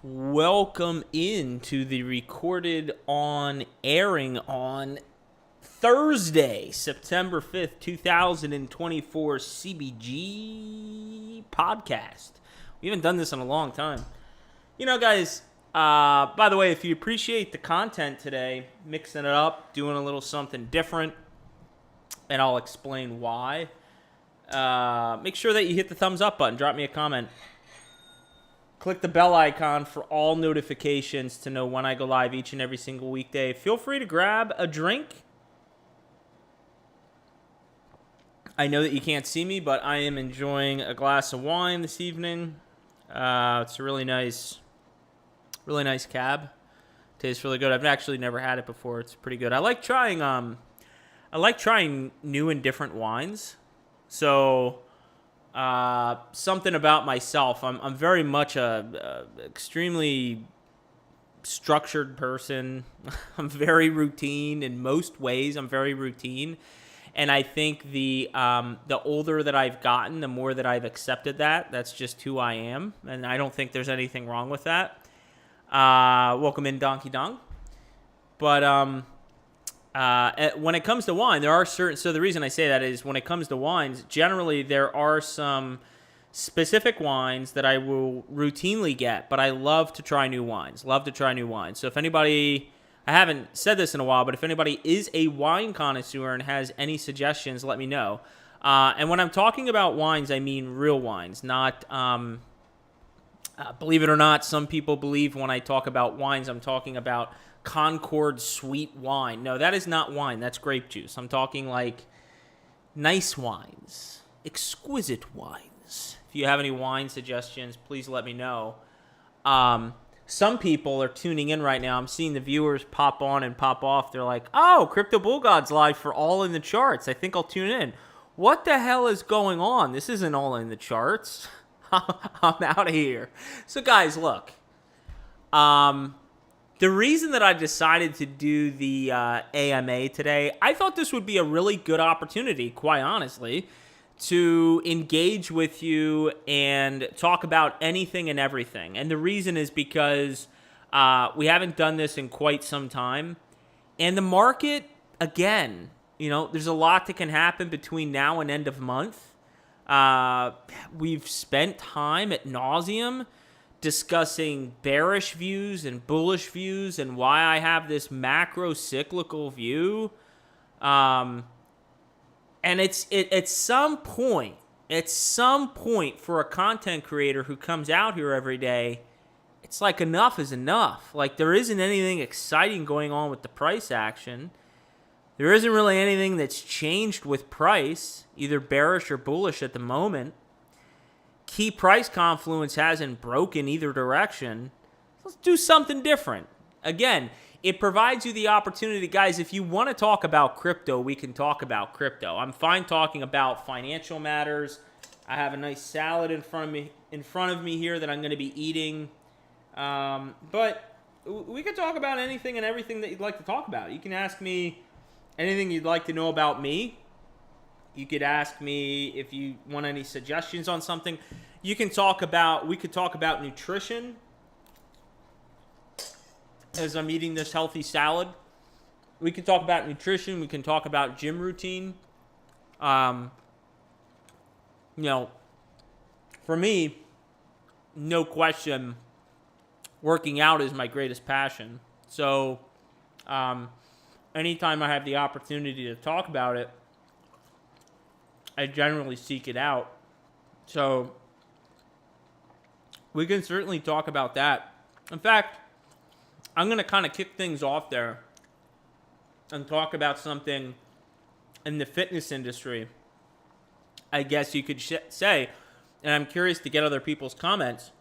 Welcome into the recorded on airing on Thursday, September 5th, 2024 CBG Podcast. We haven't done this in a long time. Guys, by the way, if you appreciate the content today, mixing it up, doing a little something different, and I'll explain why, make sure that you hit the thumbs up button. Drop me a comment. Click the bell icon for all notifications to know when I go live each and every single weekday. Feel free to grab a drink. I know that you can't see me, but I am enjoying a glass of wine this evening. It's a really nice cab. Tastes really good. I've actually never had it before. It's pretty good. I like trying new and different wines. So something about myself. I'm very much a extremely structured person. I'm very routine in most ways. I'm very routine, and I think the older that I've gotten, the more that I've accepted that. That's just who I am, and I don't think there's anything wrong with that. Welcome in, Donkey Dong. But when it comes to wine, there are certain... So the reason I say that is when it comes to wines, generally there are some specific wines that I will routinely get, but I love to try new wines. So if anybody... I haven't said this in a while, but if anybody is a wine connoisseur and has any suggestions, let me know. And when I'm talking about wines, I mean real wines, not... believe it or not, some people believe when I talk about wines, I'm talking about Concord sweet wine. No, that is not wine. That's grape juice. I'm talking like nice wines, exquisite wines. If you have any wine suggestions, please let me know. Some people are tuning in right now. I'm seeing the viewers pop on and pop off. They're like, oh, Crypto Bull God's live for All in the Charts. I think I'll tune in. What the hell is going on? This isn't All in the Charts. I'm out of here. So guys, look. The reason that I decided to do the AMA today, I thought this would be a really good opportunity, quite honestly, to engage with you and talk about anything and everything. And the reason is because we haven't done this in quite some time. And the market, again, there's a lot that can happen between now and end of month. We've spent time ad nauseum discussing bearish views and bullish views and why I have this macro cyclical view. And it's at some point for a content creator who comes out here every day, it's like enough is enough. Like there isn't anything exciting going on with the price action. There isn't really anything that's changed with price, either bearish or bullish at the moment. Key price confluence hasn't broken either direction. Let's do something different. Again, it provides you the opportunity, guys, if you want to talk about crypto, we can talk about crypto. I'm fine talking about financial matters. I have a nice salad in front of me here that I'm going to be eating. But we could talk about anything and everything that you'd like to talk about. You can ask me anything you'd like to know about me. You could ask me if you want any suggestions on something. We could talk about nutrition as I'm eating this healthy salad. We can talk about nutrition. We can talk about gym routine. For me, no question, working out is my greatest passion. So, anytime I have the opportunity to talk about it, I generally seek it out. So we can certainly talk about that. In fact, I'm going to kind of kick things off there and talk about something in the fitness industry, I guess you could say, and I'm curious to get other people's comments.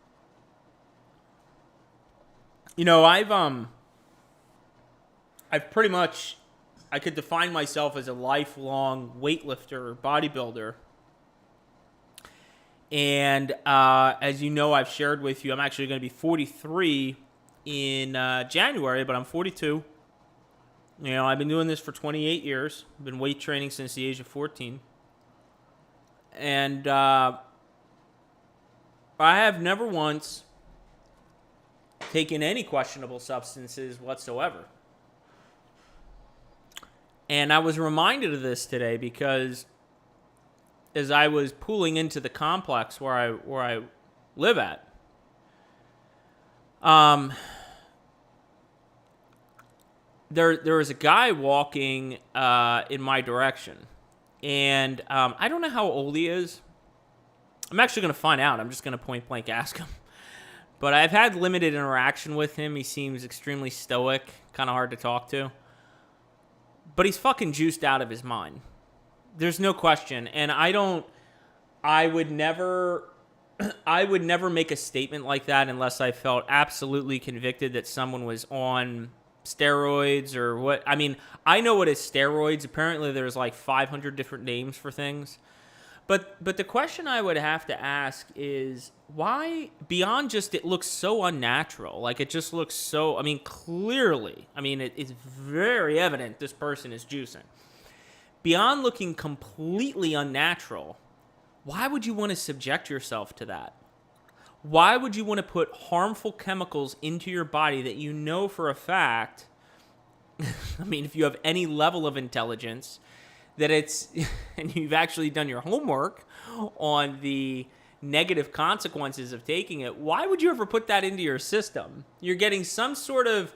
I've pretty much, I could define myself as a lifelong weightlifter or bodybuilder. And as you know, I've shared with you, I'm actually going to be 43 in January, but I'm 42. I've been doing this for 28 years. I've been weight training since the age of 14. And I have never once taken any questionable substances whatsoever. And I was reminded of this today because as I was pulling into the complex where I live at, there was a guy walking in my direction, and I don't know how old he is. I'm actually going to find out. I'm just going to point blank ask him. But I've had limited interaction with him. He seems extremely stoic, kind of hard to talk to. But he's fucking juiced out of his mind. There's no question. And I would never make a statement like that unless I felt absolutely convicted that someone was on steroids or what. I mean, I know what is steroids. Apparently there's like 500 different names for things. But the question I would have to ask is why, beyond just it looks so unnatural, like it just looks so, I mean, clearly, I mean, it's very evident this person is juicing. Beyond looking completely unnatural, why would you want to subject yourself to that? Why would you want to put harmful chemicals into your body that you know for a fact, I mean, if you have any level of intelligence, that it's, and you've actually done your homework on the negative consequences of taking it, why would you ever put that into your system? You're getting some sort of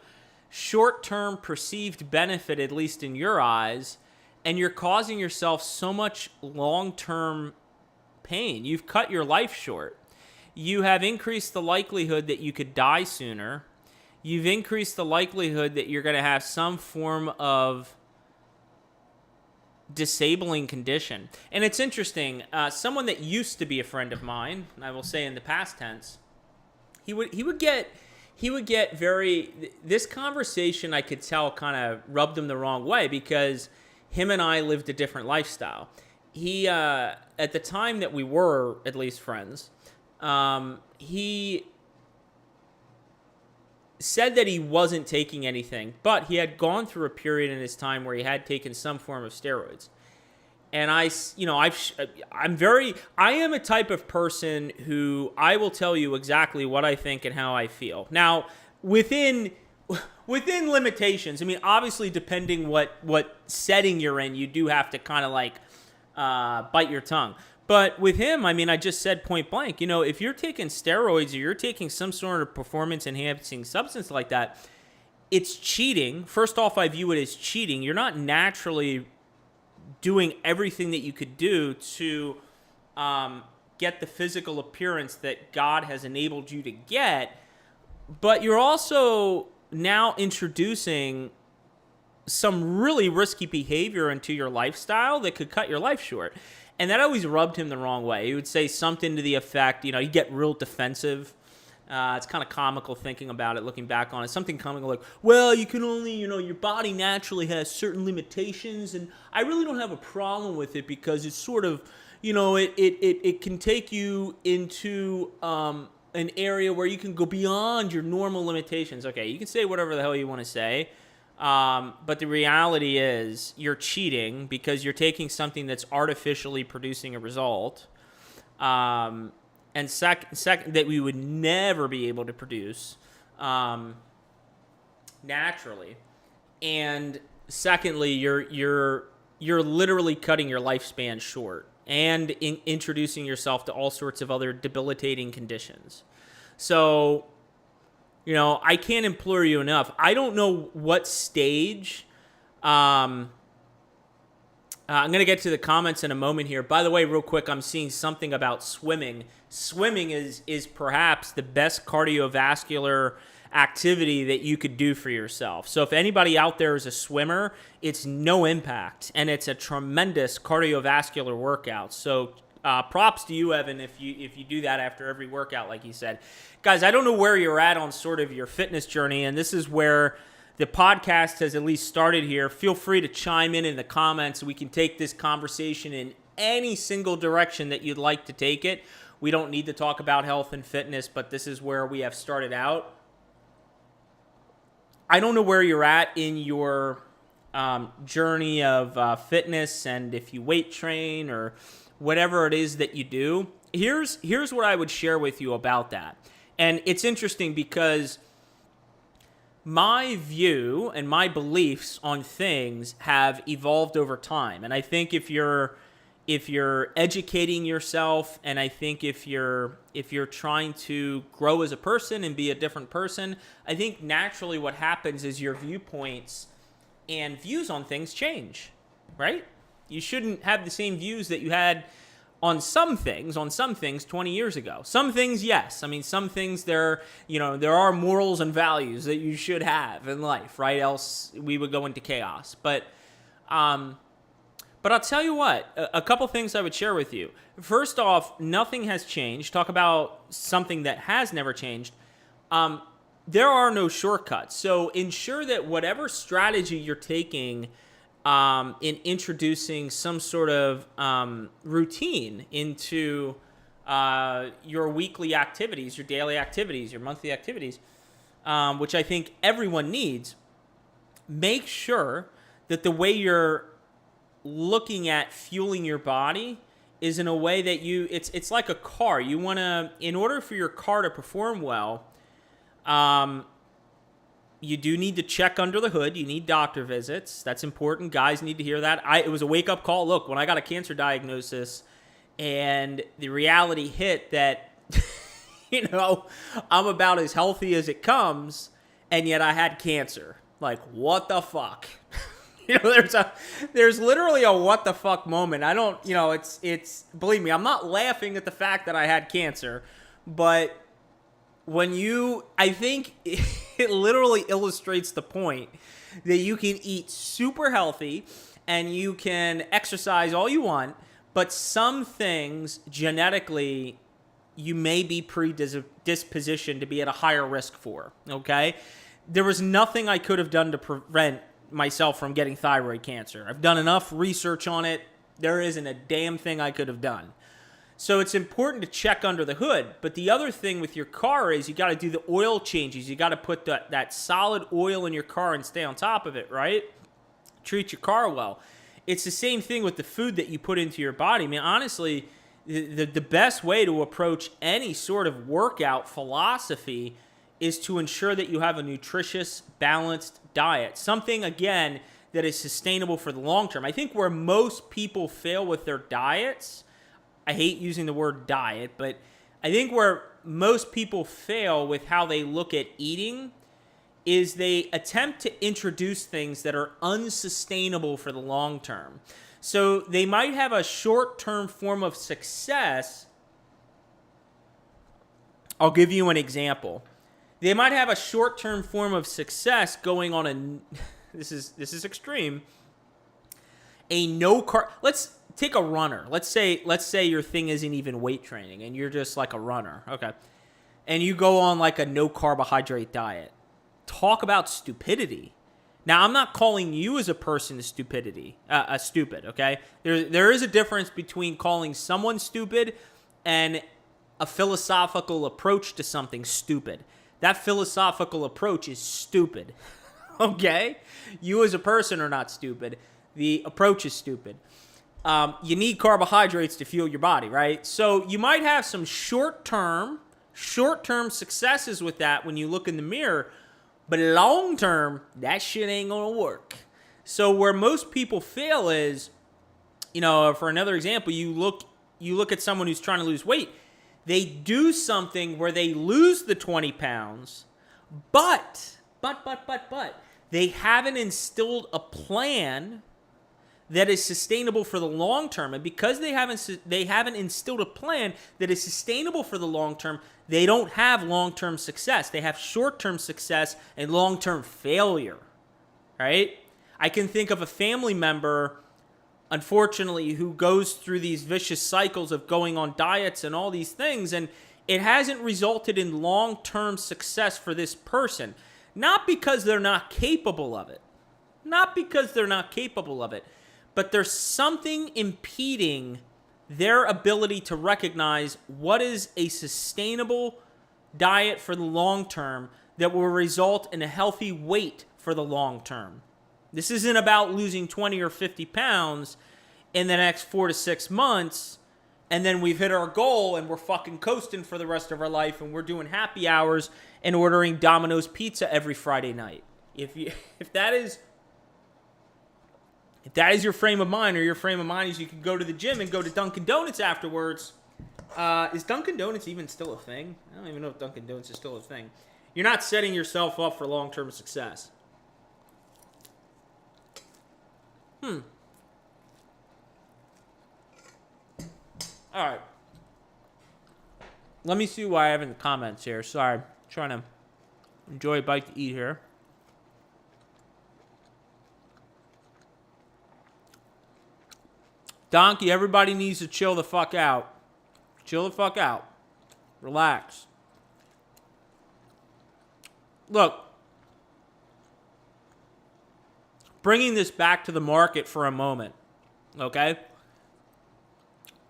short-term perceived benefit, at least in your eyes, and you're causing yourself so much long-term pain. You've cut your life short. You have increased the likelihood that you could die sooner. You've increased the likelihood that you're going to have some form of disabling condition. And it's interesting, someone that used to be a friend of mine, and I will say in the past tense, he would get very, this conversation I could tell kind of rubbed him the wrong way because him and I lived a different lifestyle. He, at the time that we were at least friends, he said that he wasn't taking anything, but he had gone through a period in his time where he had taken some form of steroids. And I am a type of person who I will tell you exactly what I think and how I feel. Now, within limitations, I mean, obviously depending what setting you're in, you do have to kind of like bite your tongue. But with him, I mean, I just said point blank, if you're taking steroids or you're taking some sort of performance-enhancing substance like that, it's cheating. First off, I view it as cheating. You're not naturally doing everything that you could do to get the physical appearance that God has enabled you to get, but you're also now introducing some really risky behavior into your lifestyle that could cut your life short. And that always rubbed him the wrong way. He would say something to the effect, he'd get real defensive. It's kind of comical thinking about it, looking back on it. Something coming like, well, you can only, your body naturally has certain limitations, and I really don't have a problem with it because it's sort of, it can take you into an area where you can go beyond your normal limitations. Okay, you can say whatever the hell you want to say. But the reality is you're cheating because you're taking something that's artificially producing a result. And second, that we would never be able to produce naturally. And secondly, you're literally cutting your lifespan short and introducing yourself to all sorts of other debilitating conditions. So, I can't implore you enough. I don't know what stage. I'm going to get to the comments in a moment here. By the way, real quick, I'm seeing something about swimming. Swimming is perhaps the best cardiovascular activity that you could do for yourself. So if anybody out there is a swimmer, it's no impact, and it's a tremendous cardiovascular workout. So props to you, Evan, if you do that after every workout, like you said. Guys, I don't know where you're at on sort of your fitness journey, and this is where the podcast has at least started here. Feel free to chime in the comments. We can take this conversation in any single direction that you'd like to take it. We don't need to talk about health and fitness, but this is where we have started out. I don't know where you're at in your journey of fitness, and if you weight train or whatever it is that you do. Here's what I would share with you about that. And it's interesting because my view and my beliefs on things have evolved over time. And I think if you're educating yourself, and I think if you're trying to grow as a person and be a different person, I think naturally what happens is your viewpoints and views on things change, right? You shouldn't have the same views that you had on some things 20 years ago. Some things, yes. I mean, some things there are morals and values that you should have in life, right? Else we would go into chaos. But I'll tell you what, a couple things I would share with you. First off, nothing has changed. Talk about something that has never changed. There are no shortcuts. So ensure that whatever strategy you're taking in introducing some sort of routine into your weekly activities, your daily activities, your monthly activities, which I think everyone needs, make sure that the way you're looking at fueling your body is in a way that it's like a car. You want to, in order for your car to perform well, you do need to check under the hood. You need doctor visits. That's important. Guys need to hear that. It was a wake-up call. Look, when I got a cancer diagnosis and the reality hit that, I'm about as healthy as it comes, and yet I had cancer. Like, what the fuck? There's literally a what the fuck moment. I don't, it's believe me, I'm not laughing at the fact that I had cancer, but I think it literally illustrates the point that you can eat super healthy and you can exercise all you want, but some things genetically you may be predispositioned to be at a higher risk for, okay? There was nothing I could have done to prevent myself from getting thyroid cancer. I've done enough research on it. There isn't a damn thing I could have done. So it's important to check under the hood. But the other thing with your car is you got to do the oil changes. You got to put that solid oil in your car and stay on top of it, right? Treat your car well. It's the same thing with the food that you put into your body. I mean, honestly, the best way to approach any sort of workout philosophy is to ensure that you have a nutritious, balanced diet. Something, again, that is sustainable for the long term. I think where most people fail with their diets, I hate using the word diet, but I think where most people fail with how they look at eating is they attempt to introduce things that are unsustainable for the long term. So they might have a short-term form of success. I'll give you an example. They might have a short-term form of success going on this is extreme. Let's take a runner. Let's say your thing isn't even weight training and you're just like a runner. Okay. And you go on like a no carbohydrate diet. Talk about stupidity. Now, I'm not calling you as a person stupid, okay? There is a difference between calling someone stupid and a philosophical approach to something stupid. That philosophical approach is stupid, okay? You as a person are not stupid. The approach is stupid. You need carbohydrates to fuel your body, right? So you might have some short-term successes with that when you look in the mirror, but long-term, that shit ain't gonna work. So where most people fail is, for another example, you look at someone who's trying to lose weight. They do something where they lose the 20 pounds, but they haven't instilled a plan that is sustainable for the long term. And because they haven't instilled a plan that is sustainable for the long term, they don't have long-term success. They have short-term success and long-term failure, right? I can think of a family member, unfortunately, who goes through these vicious cycles of going on diets and all these things, and it hasn't resulted in long-term success for this person. Not because they're not capable of it. But there's something impeding their ability to recognize what is a sustainable diet for the long term that will result in a healthy weight for the long term. This isn't about losing 20 or 50 pounds in the next 4 to 6 months and then we've hit our goal and we're fucking coasting for the rest of our life and we're doing happy hours and ordering Domino's pizza every Friday night. If that is your frame of mind, or your frame of mind is you can go to the gym and go to Dunkin' Donuts afterwards, is Dunkin' Donuts even still a thing? I don't even know if Dunkin' Donuts is still a thing. You're not setting yourself up for long-term success. All right. Let me see what I have in the comments here. Sorry. I'm trying to enjoy a bite to eat here. Donkey, everybody needs to chill the fuck out. Chill the fuck out. Relax. Look. Bringing this back to the market for a moment. Okay?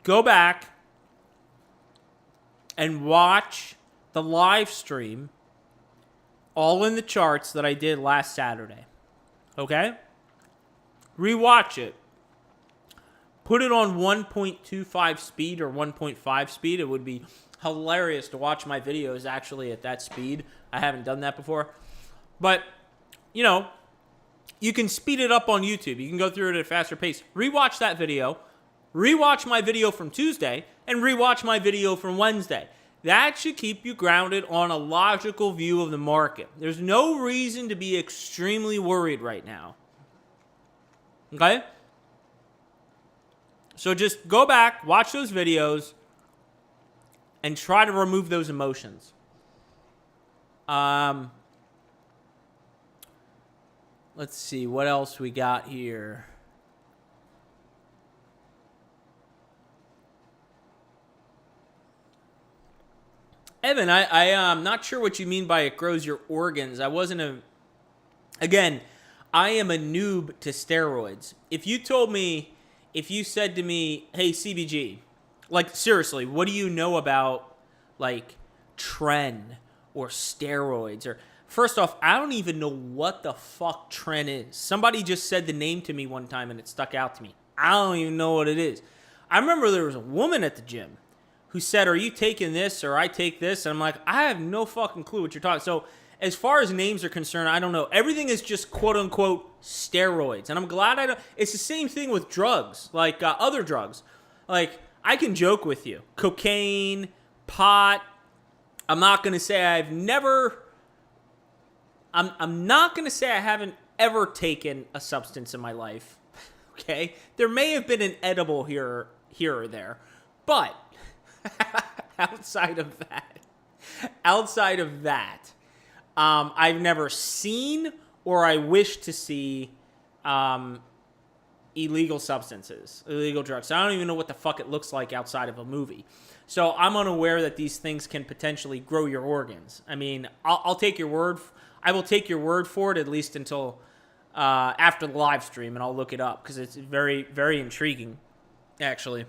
Go back and watch the live stream all in the charts that I did last Saturday. Okay? Rewatch it. Put it on 1.25 speed or 1.5 speed. It would be hilarious to watch my videos actually at that speed. I haven't done that before. But, you know, you can speed it up on YouTube. You can go through it at a faster pace. Rewatch that video. Rewatch my video from Tuesday and rewatch my video from Wednesday. That should keep you grounded on a logical view of the market. There's no reason to be extremely worried right now. Okay? So just go back, watch those videos, and try to remove those emotions. Let's see, what else we got here? Evan, I'm not sure what you mean by it grows your organs. I am a noob to steroids. If you said to me, hey, CBG, like seriously, what do you know about like tren or steroids? Or first off, I don't even know what the fuck tren is. Somebody just said the name to me one time and it stuck out to me. I don't even know what it is. I remember there was a woman at the gym who said, are you taking this or I take this? And I'm like, I have no fucking clue what you're talking. So as far as names are concerned, I don't know. Everything is just quote unquote steroids. And I'm glad I don't. It's the same thing with drugs, like other drugs. Like I can joke with you. Cocaine, pot. I'm not going to say I'm not going to say I haven't ever taken a substance in my life. Okay? There may have been an edible here or there. But outside of that, I've never seen or I wish to see illegal substances, illegal drugs. I don't even know what the fuck it looks like outside of a movie. So I'm unaware that these things can potentially grow your organs. I mean, I'll take your word. I will take your word for it at least until after the live stream, and I'll look it up because it's very, very intriguing, actually.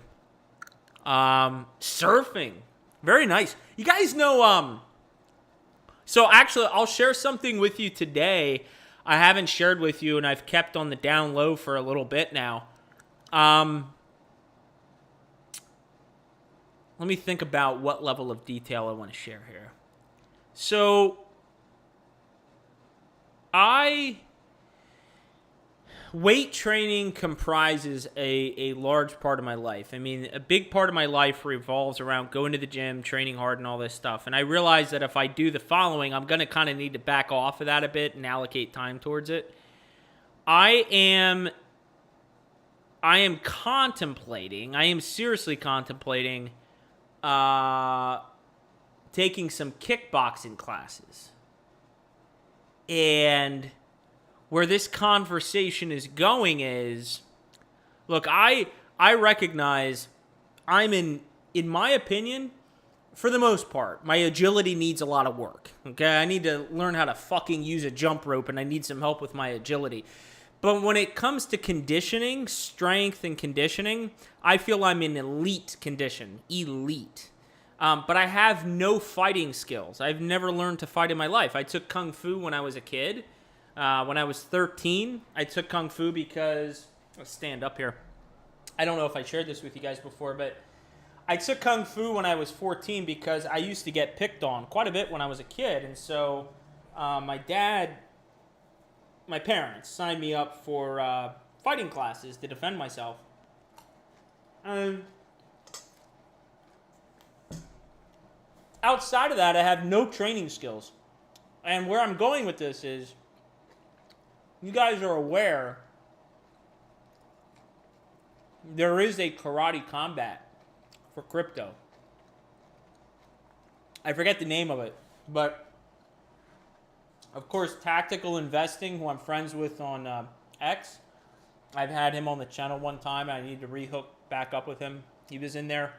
Surfing. Very nice. You guys know, so actually I'll share something with you today I haven't shared with you and I've kept on the down low for a little bit now. Let me think about what level of detail I want to share here. So, weight training comprises a large part of my life. I mean, a big part of my life revolves around going to the gym, training hard, and all this stuff. And I realize that if I do the following, I'm going to kind of need to back off of that a bit and allocate time towards it. I am seriously contemplating taking some kickboxing classes. And where this conversation is going is, look, I recognize I'm in my opinion, for the most part, my agility needs a lot of work. Okay, I need to learn how to fucking use a jump rope, and I need some help with my agility. But when it comes to conditioning, strength and conditioning, I feel I'm in elite condition, elite. But I have no fighting skills. I've never learned to fight in my life. I took Kung Fu when I was a kid. When I was 13, I took Kung Fu because, let's stand up here. I don't know if I shared this with you guys before, but I took Kung Fu when I was 14 because I used to get picked on quite a bit when I was a kid. And so my parents signed me up for fighting classes to defend myself. Outside of that, I have no training skills. And where I'm going with this is, you guys are aware there is a karate combat for crypto. I forget the name of it, but of course, Tactical Investing, who I'm friends with on X, I've had him on the channel one time. I need to rehook back up with him. He was in there.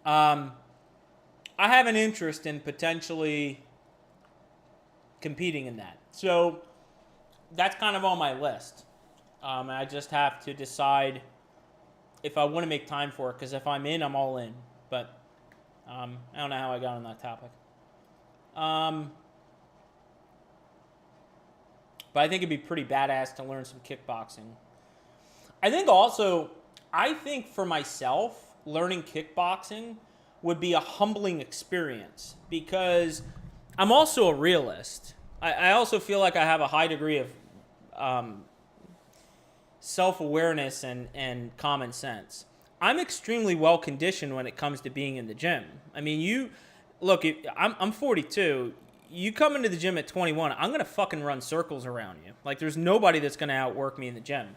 I have an interest in potentially competing in that. So that's kind of on my list. I just have to decide if I want to make time for it, because if I'm in, I'm all in. But I don't know how I got on that topic. But I think it'd be pretty badass to learn some kickboxing. I think for myself, learning kickboxing would be a humbling experience because I'm also a realist. I also feel like I have a high degree of self-awareness and common sense. I'm extremely well conditioned when it comes to being in the gym. I mean, I'm 42. You come into the gym at 21, I'm going to fucking run circles around you. Like, there's nobody that's going to outwork me in the gym.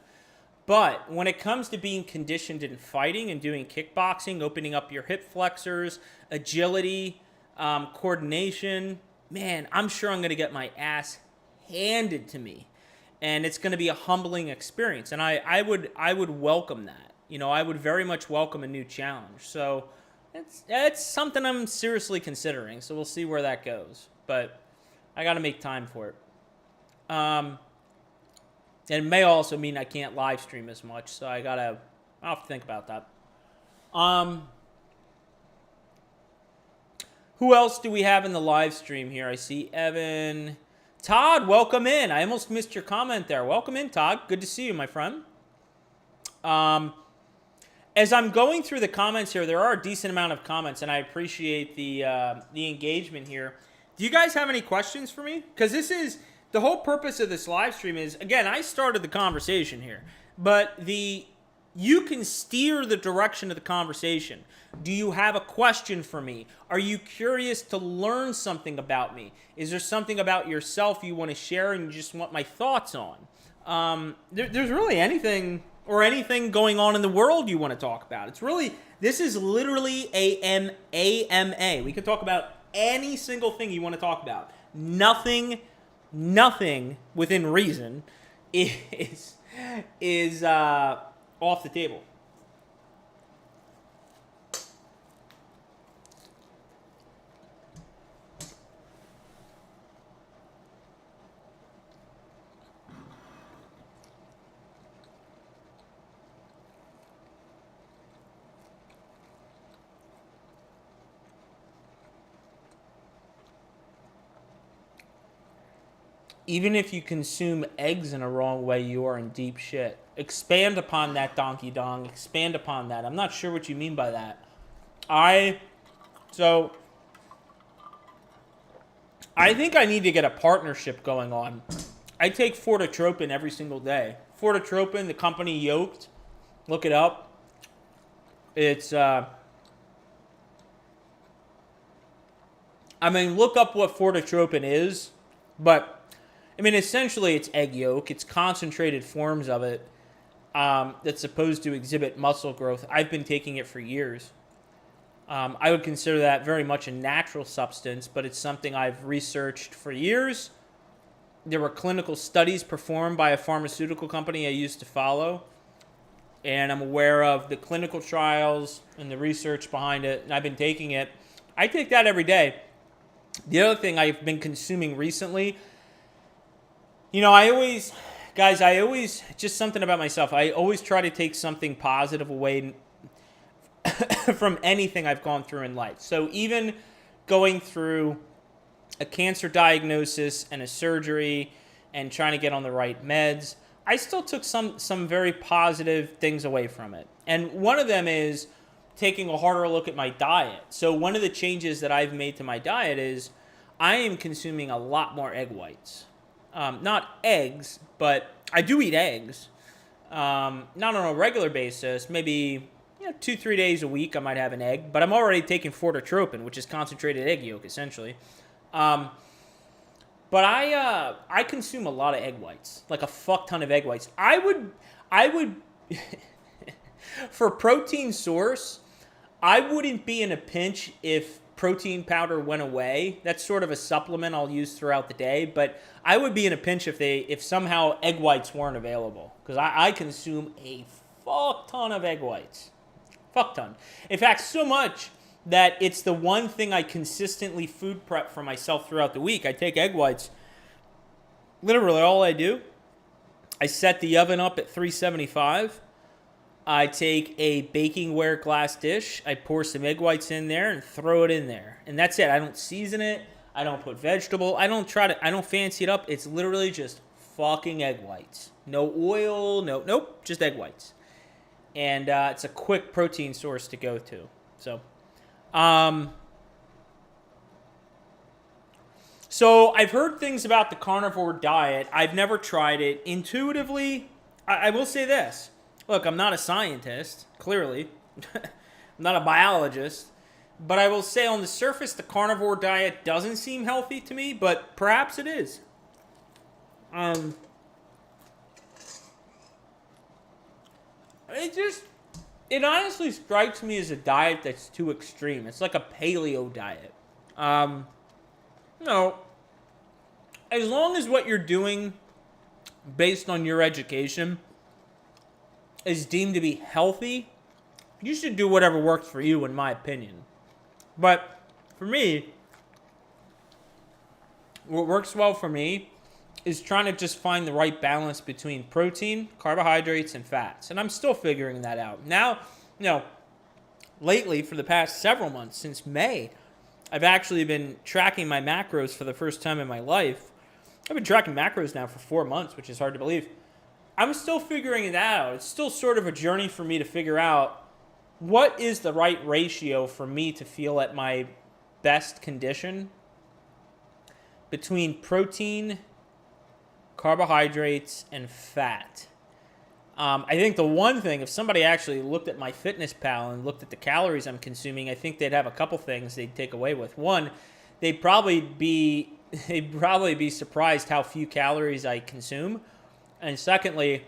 But when it comes to being conditioned in fighting and doing kickboxing, opening up your hip flexors, agility, coordination, man, I'm sure I'm going to get my ass handed to me. And it's going to be a humbling experience. And I would welcome that. You know, I would very much welcome a new challenge. So it's something I'm seriously considering. So we'll see where that goes. But I got to make time for it. And it may also mean I can't live stream as much. So I'll have to think about that. Who else do we have in the live stream here? I see Evan. Todd, welcome in. I almost missed your comment there. Welcome in, Todd. Good to see you, my friend. As I'm going through the comments here, there are a decent amount of comments, and I appreciate the engagement here. Do you guys have any questions for me? Because this is the whole purpose of this live stream is, again, I started the conversation here, but you can steer the direction of the conversation. Do you have a question for me? Are you curious to learn something about me? Is there something about yourself you want to share and you just want my thoughts on? There's really anything going on in the world you want to talk about. This is literally AMA. We can talk about any single thing you want to talk about. Nothing within reason is off the table. Even if you consume eggs in a wrong way, you are in deep shit. Expand upon that, Donkey Dong. Expand upon that. I'm not sure what you mean by that. I think I need to get a partnership going on. I take Fortotropin every single day. Fortotropin, the company Yoked. Look it up. It's, look up what Fortotropin is, but essentially it's egg yolk. It's concentrated forms of it that's supposed to exhibit muscle growth. I've been taking it for years. I would consider that very much a natural substance, but it's something I've researched for years. There were clinical studies performed by a pharmaceutical company I used to follow, and I'm aware of the clinical trials and the research behind it, and I've been taking it. I take that every day. The other thing I've been consuming recently, I always, just something about myself, I always try to take something positive away from anything I've gone through in life. So even going through a cancer diagnosis and a surgery and trying to get on the right meds, I still took some very positive things away from it. And one of them is taking a harder look at my diet. So one of the changes that I've made to my diet is I am consuming a lot more egg whites. Not eggs, but I do eat eggs. Not on a regular basis. Maybe 2-3 days a week I might have an egg. But I'm already taking fortotropin, which is concentrated egg yolk, essentially. But I consume a lot of egg whites, like a fuck ton of egg whites. I would for protein source, I wouldn't be in a pinch if protein powder went away. That's sort of a supplement I'll use throughout the day, but I would be in a pinch if somehow egg whites weren't available, because I consume a fuck ton of egg whites. Fuck ton. In fact, so much that it's the one thing I consistently food prep for myself throughout the week. I take egg whites. Literally all I do, I set the oven up at 375. I take a bakingware glass dish. I pour some egg whites in there and throw it in there. And that's it. I don't season it. I don't put vegetable. I don't fancy it up. It's literally just fucking egg whites. No oil, nope, just egg whites. And it's a quick protein source to go to. So I've heard things about the carnivore diet. I've never tried it. Intuitively, I will say this. Look, I'm not a scientist, clearly. I'm not a biologist. But I will say on the surface, the carnivore diet doesn't seem healthy to me, but perhaps it is. It honestly strikes me as a diet that's too extreme. It's like a paleo diet. As long as what you're doing based on your education is deemed to be healthy, you should do whatever works for you, in my opinion. But for me, what works well for me is trying to just find the right balance between protein, carbohydrates, and fats. And I'm still figuring that out. Now, lately, for the past several months, since May, I've actually been tracking my macros for the first time in my life. I've been tracking macros now for 4 months, which is hard to believe. I'm still figuring it out. It's still sort of a journey for me to figure out what is the right ratio for me to feel at my best condition between protein, carbohydrates, and fat. I think the one thing, if somebody actually looked at my FitnessPal and looked at the calories I'm consuming, I think they'd have a couple things they'd take away with. One, they'd probably be surprised how few calories I consume. And secondly,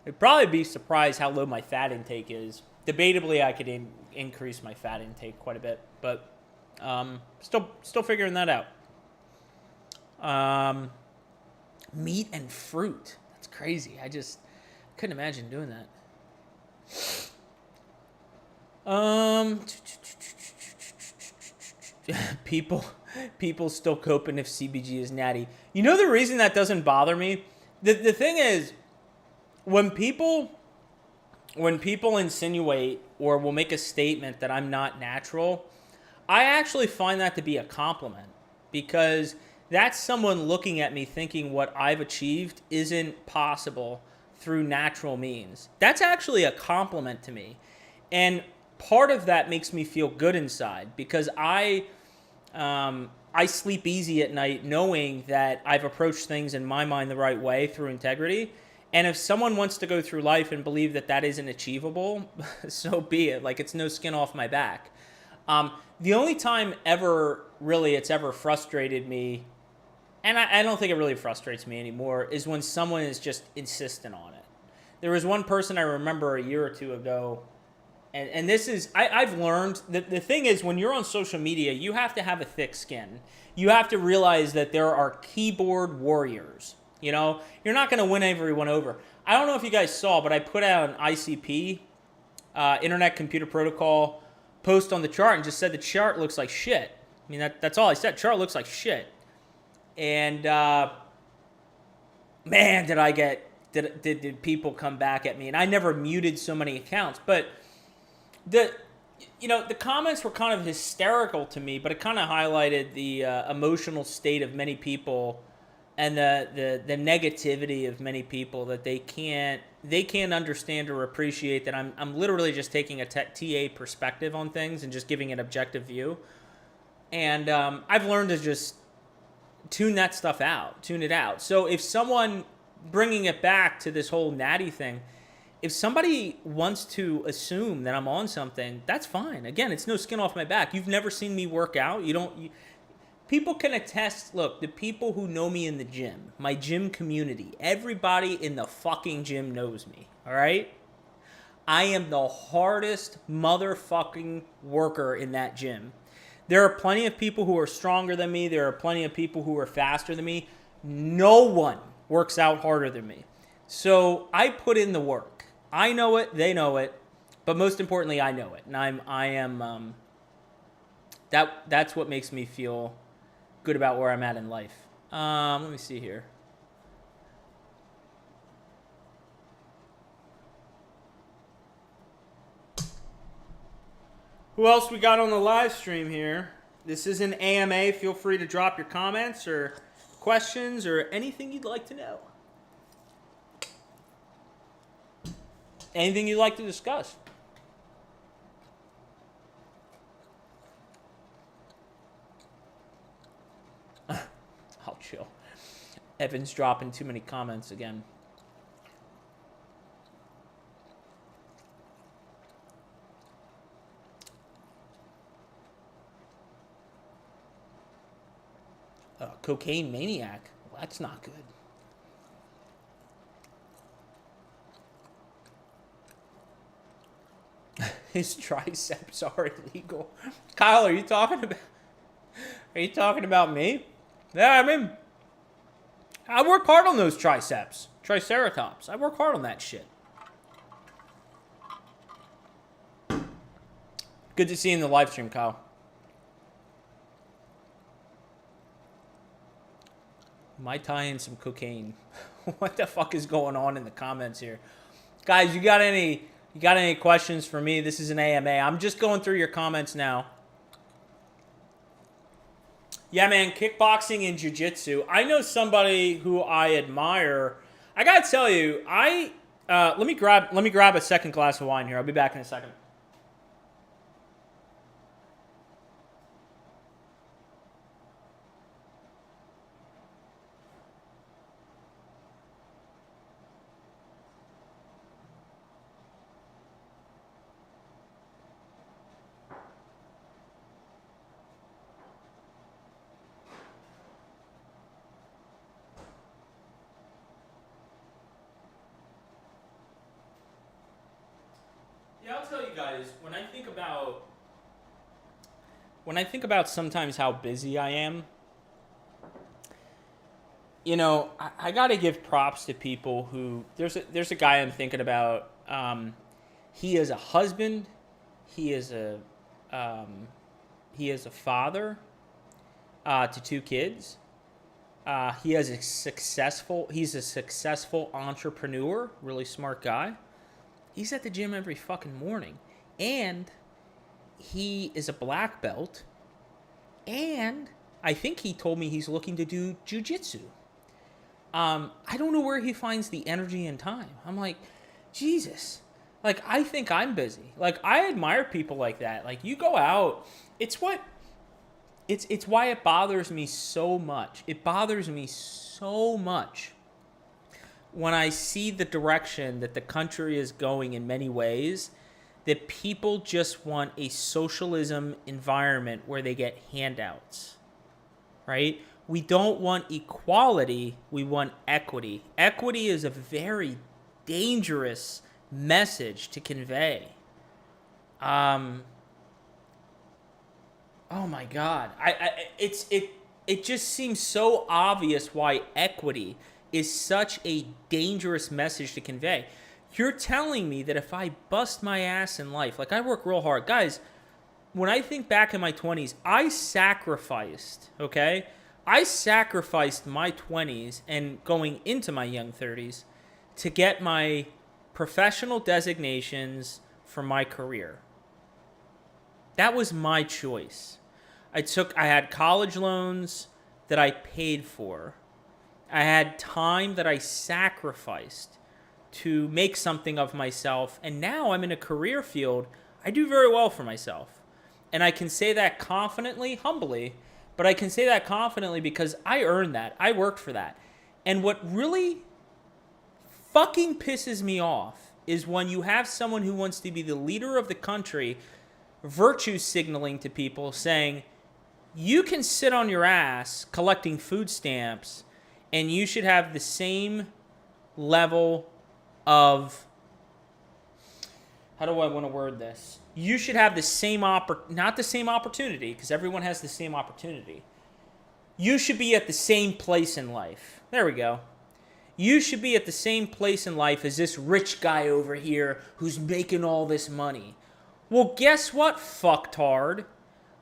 they'd probably be surprised how low my fat intake is. Debatably, I could increase my fat intake quite a bit, but still figuring that out. Meat and fruit. That's crazy. I just couldn't imagine doing that. People still coping if CBG is natty. You know the reason that doesn't bother me? The thing is, when people insinuate or will make a statement that I'm not natural, I actually find that to be a compliment, because that's someone looking at me thinking what I've achieved isn't possible through natural means. That's actually a compliment to me. And part of that makes me feel good inside, because I sleep easy at night knowing that I've approached things in my mind the right way through integrity. And if someone wants to go through life and believe that that isn't achievable, so be it. Like, it's no skin off my back. The only time it's ever frustrated me, and I don't think it really frustrates me anymore, is when someone is just insistent on it. There was one person I remember a year or two ago, and this is, I've learned that the thing is, when you're on social media, you have to have a thick skin. You have to realize that there are keyboard warriors. You know, you're not going to win everyone over. I don't know if you guys saw, but I put out an ICP, Internet Computer Protocol, post on the chart and just said the chart looks like shit. I mean, that's all I said. Chart looks like shit. And man, did people come back at me. And I never muted so many accounts. But the comments were kind of hysterical to me, but it kind of highlighted the emotional state of many people and the negativity of many people that they can't understand or appreciate that I'm literally just taking a TA perspective on things and just giving an objective view. And I've learned to just tune it out. So if someone, bringing it back to this whole natty thing, if somebody wants to assume that I'm on something, that's fine. Again, it's no skin off my back. You've never seen me work out. People can attest. Look, the people who know me in the gym, my gym community, everybody in the fucking gym knows me, all right? I am the hardest motherfucking worker in that gym. There are plenty of people who are stronger than me. There are plenty of people who are faster than me. No one works out harder than me. So I put in the work. I know it. They know it. But most importantly, I know it. And that's what makes me feel good about where I'm at in life. Let me see here. Who else we got on the live stream here? This is an AMA. Feel free to drop your comments or questions or anything you'd like to know. Anything you'd like to discuss. I'll chill. Evan's dropping too many comments again. Cocaine maniac. Well, that's not good. His triceps are illegal. Kyle, are you talking about me? Yeah, I mean, I work hard on those triceps. Triceratops. I work hard on that shit. Good to see you in the live stream, Kyle. Might tie in some cocaine. What the fuck is going on in the comments here? Guys, you got any questions for me? This is an AMA. I'm just going through your comments now. Yeah, man, kickboxing and jiu-jitsu. I know somebody who I admire. I got to tell you, let me grab a second glass of wine here. I'll be back in a second. I'll tell you guys, when I think about sometimes how busy I am, you know, I got to give props to people who, there's a guy I'm thinking about. He is a husband. He is a father to 2 kids. He's a successful entrepreneur, really smart guy. He's at the gym every fucking morning. And he is a black belt. And I think he told me he's looking to do jiu-jitsu. I don't know where he finds the energy and time. I'm like, Jesus. Like, I think I'm busy. Like, I admire people like that. Like, you go out. It's why it bothers me so much. It bothers me so much when I see the direction that the country is going in many ways, that people just want a socialism environment where they get handouts, right? We don't want equality, we want equity. Equity is a very dangerous message to convey. Oh my God. It just seems so obvious why equity is such a dangerous message to convey. You're telling me that if I bust my ass in life, like I work real hard. Guys, when I think back in my 20s, I sacrificed my 20s and going into my young 30s to get my professional designations for my career. That was my choice. I had college loans that I paid for. I had time that I sacrificed to make something of myself. And now I'm in a career field. I do very well for myself. And I can say that confidently, humbly, but I can say that confidently because I earned that. I worked for that. And what really fucking pisses me off is when you have someone who wants to be the leader of the country virtue signaling to people saying, you can sit on your ass collecting food stamps and you should have the same level of, how do I want to word this? You should have the same, not the same opportunity, because everyone has the same opportunity. You should be at the same place in life. There we go. You should be at the same place in life as this rich guy over here who's making all this money. Well, guess what, fucktard?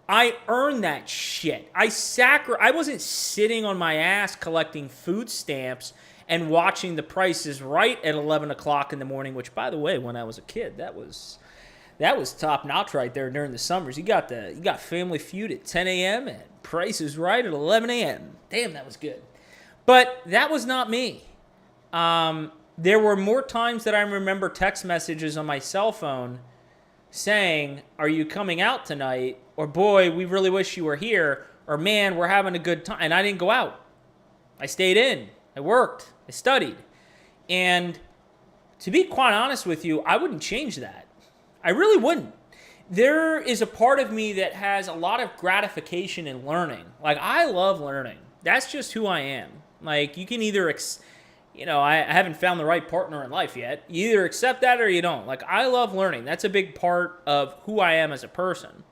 I earned that shit. I wasn't sitting on my ass collecting food stamps and watching the prices right at 11 o'clock in the morning, which, by the way, when I was a kid, that was top notch right there during the summers. You got Family Feud at 10 a.m. and Price is Right at 11 a.m. Damn, that was good. But that was not me. There were more times that I remember text messages on my cell phone saying, are you coming out tonight? Or, boy, we really wish you were here. Or, man, we're having a good time. And I didn't go out. I stayed in. I worked. I studied. And to be quite honest with you, I wouldn't change that. I really wouldn't. There is a part of me that has a lot of gratification in learning. Like, I love learning. That's just who I am. Like, you can either, I haven't found the right partner in life yet. You either accept that or you don't. Like, I love learning. That's a big part of who I am as a person.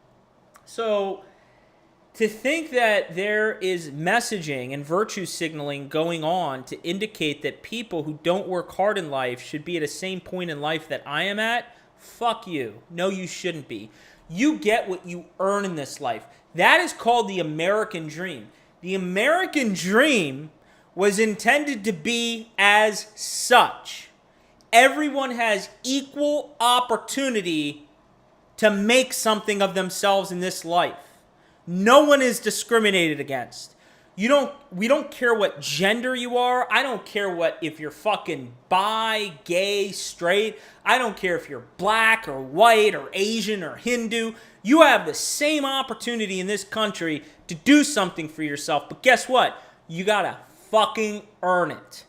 So, to think that there is messaging and virtue signaling going on to indicate that people who don't work hard in life should be at the same point in life that I am at, fuck you. No, you shouldn't be. You get what you earn in this life. That is called the American dream. The American dream was intended to be as such. Everyone has equal opportunity to make something of themselves in this life. No one is discriminated against. We don't care what gender you are. I don't care if you're fucking bi, gay, straight. I don't care if you're black or white or Asian or Hindu. You have the same opportunity in this country to do something for yourself. But guess what? You gotta fucking earn it.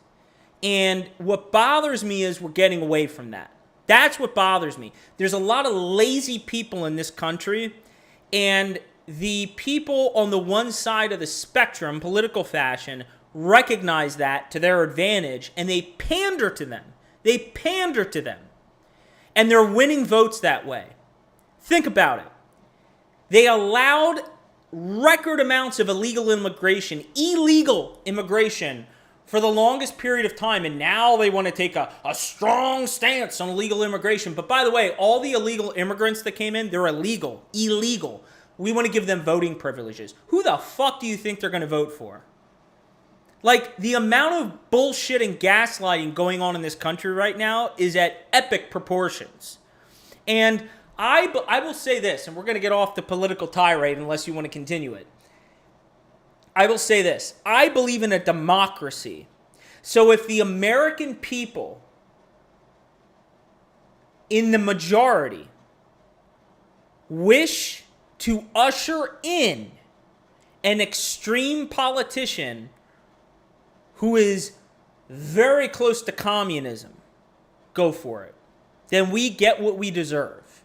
And what bothers me is we're getting away from that. That's what bothers me. There's a lot of lazy people in this country, and the people on the one side of the spectrum, political fashion, recognize that to their advantage, and they pander to them. They pander to them. And they're winning votes that way. Think about it. They allowed record amounts of illegal immigration, for the longest period of time, and now they want to take a strong stance on illegal immigration. But by the way, all the illegal immigrants that came in, they're illegal. We want to give them voting privileges. Who the fuck do you think they're going to vote for? Like, the amount of bullshit and gaslighting going on in this country right now is at epic proportions. And I will say this, and we're going to get off the political tirade unless you want to continue it. I will say this. I believe in a democracy. So if the American people, in the majority, wish to usher in an extreme politician who is very close to communism, go for it. Then we get what we deserve.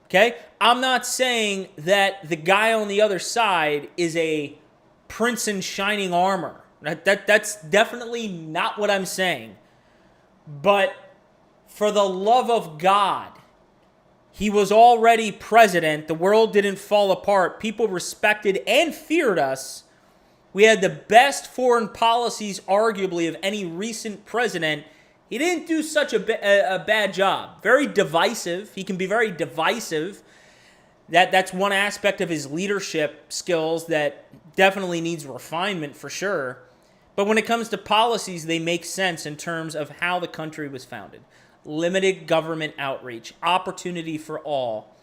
Okay? I'm not saying that the guy on the other side is a prince in shining armor. That's definitely not what I'm saying. But for the love of God, he was already president. The world didn't fall apart. People respected and feared us. We had the best foreign policies, arguably, of any recent president. He didn't do such a bad job. Very divisive. He can be very divisive. That's one aspect of his leadership skills that definitely needs refinement for sure. But when it comes to policies, they make sense in terms of how the country was founded. Limited government outreach, opportunity for all.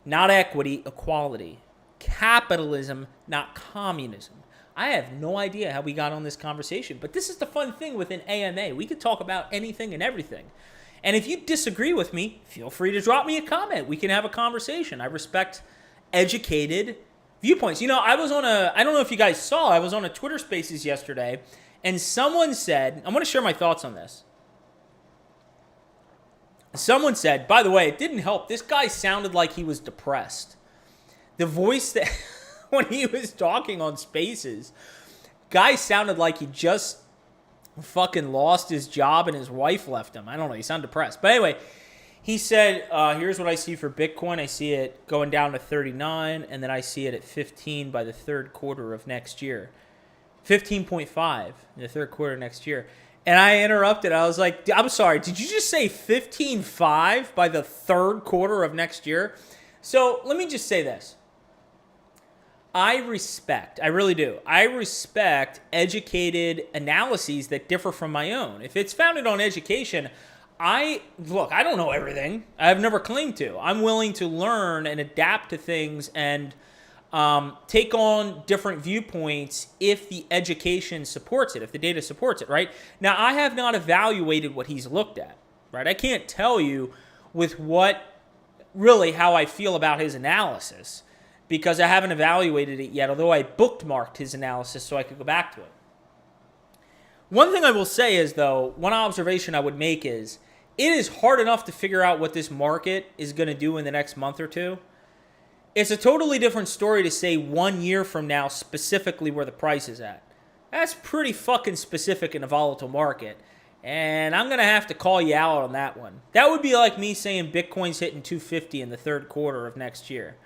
Not equity, equality. Capitalism, not communism. I have no idea how we got on this conversation, but this is the fun thing with an AMA. We could talk about anything and everything. And if you disagree with me, feel free to drop me a comment. We can have a conversation. I respect educated viewpoints. You know, I don't know if you guys saw, I was on a Twitter Spaces yesterday, and someone said, I'm going to share my thoughts on this. Someone said, by the way, it didn't help. This guy sounded like he was depressed. The voice that, when he was talking on Spaces, guy sounded like he just fucking lost his job and his wife left him. I don't know. He sounded depressed. But anyway, he said, here's what I see for Bitcoin. I see it going down to 39, and then I see it at 15 by the third quarter of next year. 15.5 in the third quarter next year. And I interrupted. I was like, I'm sorry, did you just say 15.5 by the third quarter of next year? So let me just say this. I really do. I respect educated analyses that differ from my own. If it's founded on education, I don't know everything. I've never claimed to. I'm willing to learn and adapt to things and take on different viewpoints if the education supports it, if the data supports it, right? Now, I have not evaluated what he's looked at, right? I can't tell you with how I feel about his analysis because I haven't evaluated it yet, although I bookmarked his analysis so I could go back to it. One thing I will say is, though, one observation I would make is it is hard enough to figure out what this market is going to do in the next month or two. It's a totally different story to say 1 year from now specifically where the price is at. That's pretty fucking specific in a volatile market. And I'm going to have to call you out on that one. That would be like me saying Bitcoin's hitting 250 in the third quarter of next year.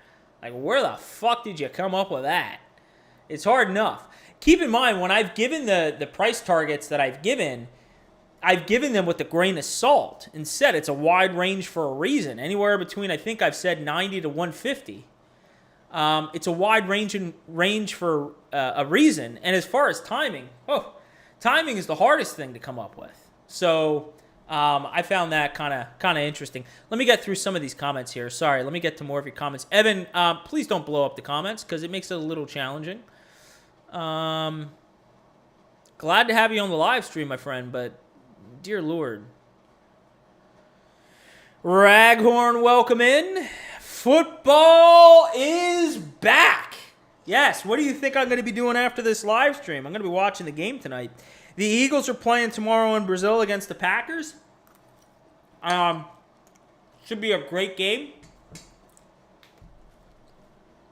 Like, where the fuck did you come up with that? It's hard enough. Keep in mind, when I've given the price targets that I've given them with a grain of salt and said it's a wide range for a reason. Anywhere between, I think I've said 90 to 150. It's a wide range for a reason. And as far as timing, timing is the hardest thing to come up with. So I found that kind of interesting. Let me get through some of these comments here. Sorry, let me get to more of your comments. Evan, please don't blow up the comments because it makes it a little challenging. Glad to have you on the live stream, my friend, but dear Lord. Raghorn, welcome in. Football is back. Yes, what do you think I'm going to be doing after this live stream? I'm going to be watching the game tonight. The Eagles are playing tomorrow in Brazil against the Packers. Should be a great game.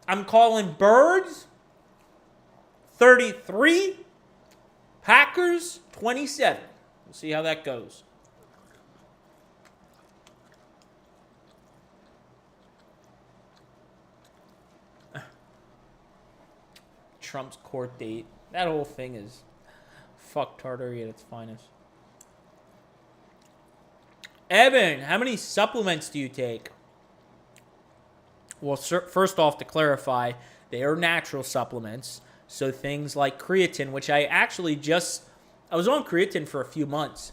I'm calling Birds 33, Packers 27. We'll see how that goes. Trump's court date. That whole thing is fucktardery at its finest. Evan, how many supplements do you take? Well, first off, to clarify, they are natural supplements. So things like creatine, which I was on creatine for a few months.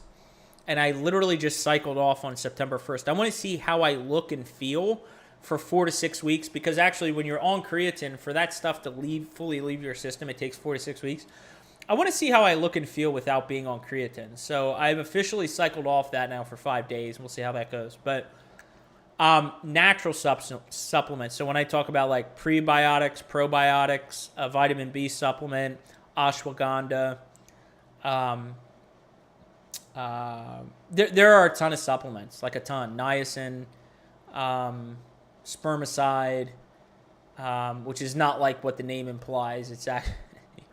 And I literally just cycled off on September 1st. I want to see how I look and feel for 4 to 6 weeks, because actually when you're on creatine, for that stuff to fully leave your system, it takes 4 to 6 weeks. I want to see how I look and feel without being on creatine. So I've officially cycled off that now for 5 days. We'll see how that goes. But natural supplements. So when I talk about like prebiotics, probiotics, a vitamin B supplement, ashwagandha, there are a ton of supplements, like a ton. Niacin, spermicide, which is not like what the name implies. It's actually,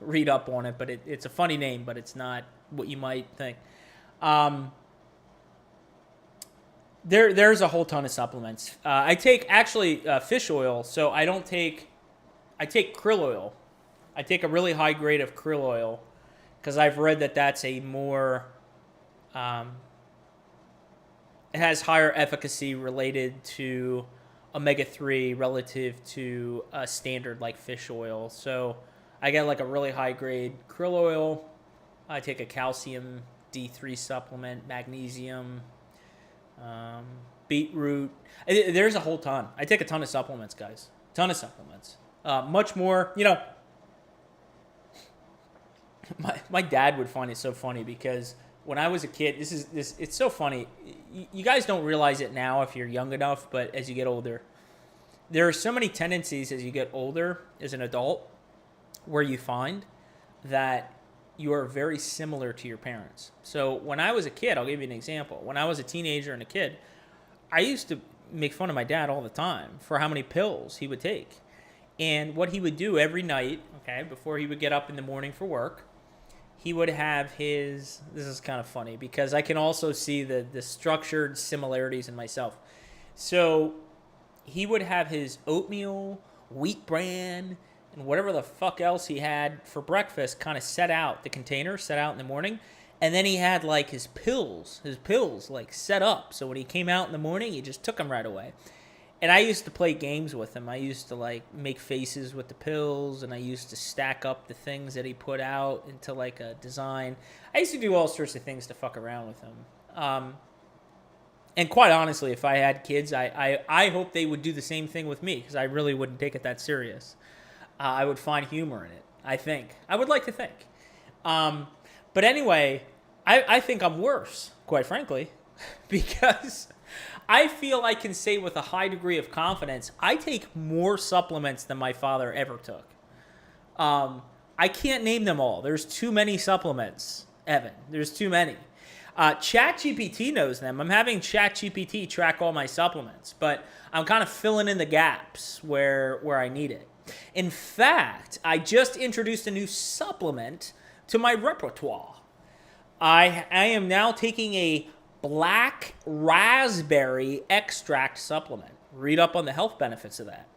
read up on it, but it's a funny name, but it's not what you might think. There's a whole ton of supplements. I take actually fish oil, so I take krill oil. I take a really high grade of krill oil because I've read that that's a more, it has higher efficacy related to omega-3 relative to a standard like fish oil. So I get like a really high grade krill oil. I take a calcium D3 supplement, magnesium, beetroot. There's a whole ton. I take a ton of supplements, guys. Ton of supplements. Much more, my dad would find it so funny because when I was a kid, it's so funny. You guys don't realize it now if you're young enough, but as you get older, there are so many tendencies as you get older as an adult where you find that you are very similar to your parents. So when I was a kid, I'll give you an example. When I was a teenager and a kid, I used to make fun of my dad all the time for how many pills he would take. And what he would do every night, okay, before he would get up in the morning for work, he would have this is kind of funny because I can also see the structured similarities in myself. So he would have his oatmeal, wheat bran, and whatever the fuck else he had for breakfast kind of set out in the morning. And then he had like his pills like set up. So when he came out in the morning, he just took them right away. And I used to play games with him. I used to like make faces with the pills, and I used to stack up the things that he put out into like a design. I used to do all sorts of things to fuck around with him. And quite honestly, if I had kids, I hope they would do the same thing with me because I really wouldn't take it that serious. I would find humor in it, I think. I would like to think. But anyway, I think I'm worse, quite frankly, because I feel I can say with a high degree of confidence, I take more supplements than my father ever took. I can't name them all. There's too many supplements, Evan. There's too many. ChatGPT knows them. I'm having ChatGPT track all my supplements, but I'm kind of filling in the gaps where I need it. In fact, I just introduced a new supplement to my repertoire. I am now taking a black raspberry extract supplement. Read up on the health benefits of that.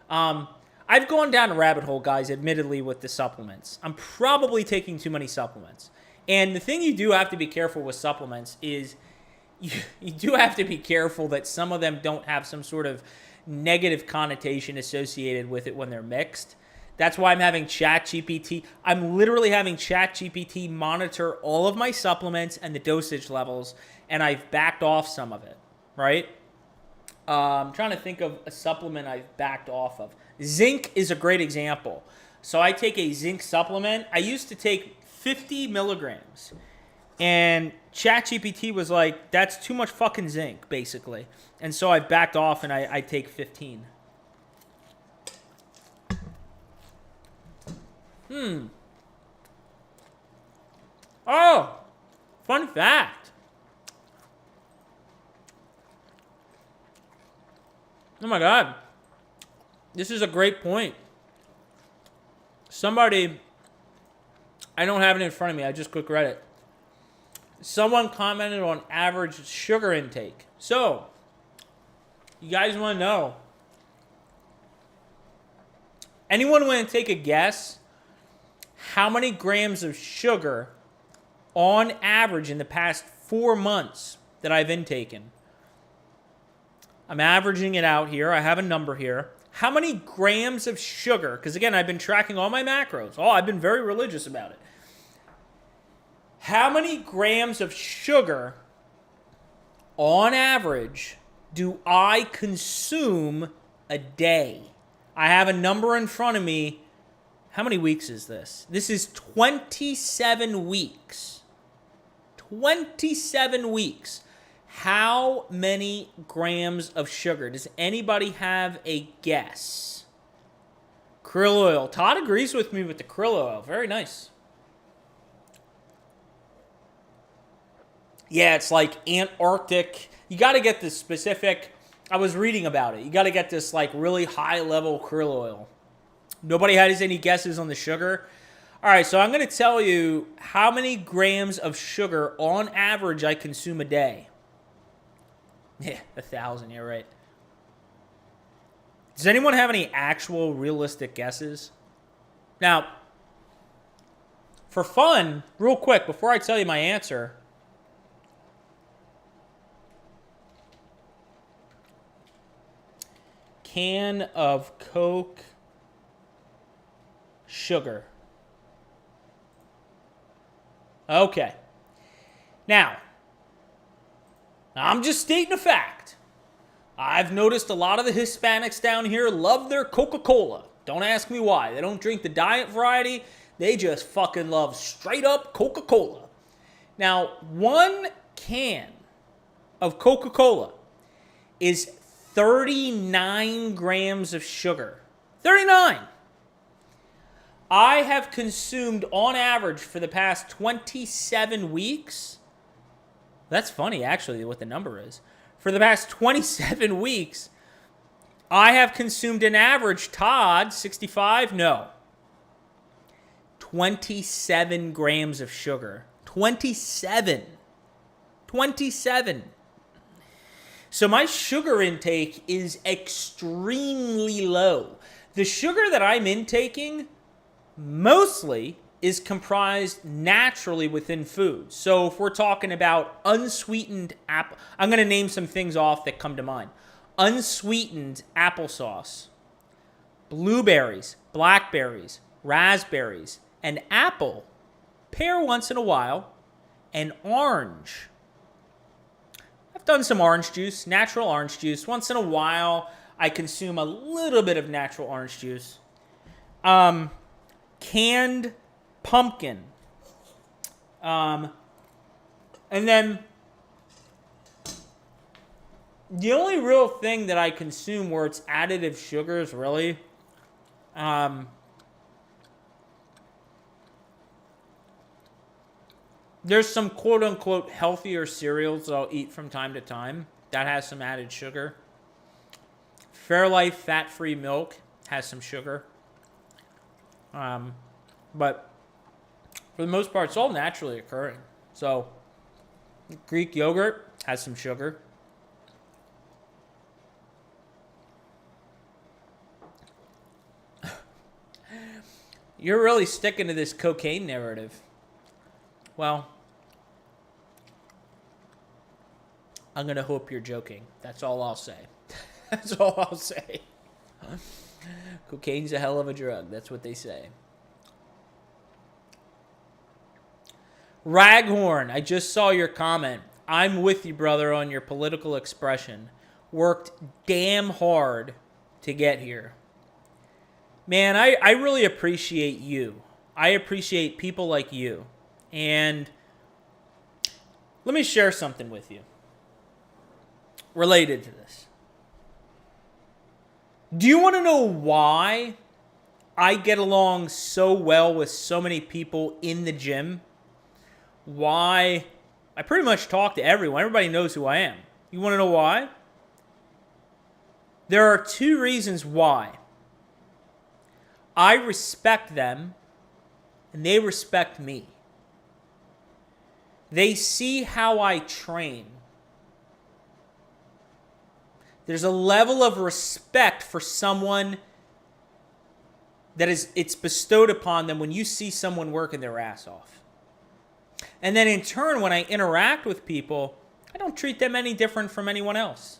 I've gone down a rabbit hole, guys, admittedly, with the supplements. I'm probably taking too many supplements. And the thing you do have to be careful with supplements is you do have to be careful that some of them don't have some sort of negative connotation associated with it when they're mixed. That's why I'm having ChatGPT. I'm literally having ChatGPT monitor all of my supplements and the dosage levels, and I've backed off some of it, right? I'm trying to think of a supplement I've backed off of. Zinc is a great example. So I take a zinc supplement. I used to take 50 milligrams, and ChatGPT was like, that's too much fucking zinc, basically. And so I've backed off, and I take 15. Oh, fun fact. Oh my God. This is a great point. Somebody, I don't have it in front of me, I just quick read it. Someone commented on average sugar intake. So, you guys want to know? Anyone want to take a guess how many grams of sugar on average in the past 4 months that I've intaken? I'm averaging it out here. I have a number here. How many grams of sugar? Because again, I've been tracking all my macros. Oh, I've been very religious about it. How many grams of sugar on average do I consume a day? I have a number in front of me. How many weeks is this? This is 27 weeks. 27 weeks. How many grams of sugar? Does anybody have a guess? Krill oil. Todd agrees with me with the krill oil. Very nice. Yeah, it's like Antarctic. You got to get this specific. I was reading about it. You got to get this like really high level krill oil. Nobody has any guesses on the sugar? All right, so I'm going to tell you how many grams of sugar on average I consume a day. Yeah, 1,000, yeah, right. Does anyone have any actual realistic guesses? Now, for fun, real quick, before I tell you my answer, can of Coke sugar. Okay. Now, I'm just stating a fact. I've noticed a lot of the Hispanics down here love their Coca-Cola. Don't ask me why. They don't drink the diet variety. They just fucking love straight up Coca-Cola. Now, 1 can of Coca-Cola is 39 grams of sugar. 39! I have consumed, on average, for the past 27 weeks. That's funny, actually, what the number is. For the past 27 weeks, I have consumed an average, Todd, 65? No. 27 grams of sugar. 27. 27. So my sugar intake is extremely low. The sugar that I'm intaking mostly is comprised naturally within food. So if we're talking about unsweetened apple, I'm going to name some things off that come to mind. Unsweetened applesauce, blueberries, blackberries, raspberries, an apple, pear once in a while, and orange. I've done some orange juice, natural orange juice. Once in a while, I consume a little bit of natural orange juice. Canned pumpkin. And then the only real thing that I consume where it's additive sugars, really, there's some quote-unquote healthier cereals that I'll eat from time to time that has some added sugar. Fairlife fat-free milk has some sugar. But for the most part, it's all naturally occurring. So Greek yogurt has some sugar. You're really sticking to this cocaine narrative. Well, I'm going to hope you're joking. That's all I'll say. That's all I'll say. Cocaine's a hell of a drug. That's what they say. Raghorn, I just saw your comment. I'm with you, brother, on your political expression. Worked damn hard to get here. Man, I really appreciate you. I appreciate people like you. And let me share something with you related to this. Do you want to know why I get along so well with so many people in the gym? Why I pretty much talk to everyone. Everybody knows who I am. You want to know why? There are 2 reasons why. I respect them, and they respect me. They see how I train. There's a level of respect for someone that it's bestowed upon them when you see someone working their ass off. And then in turn, when I interact with people, I don't treat them any different from anyone else.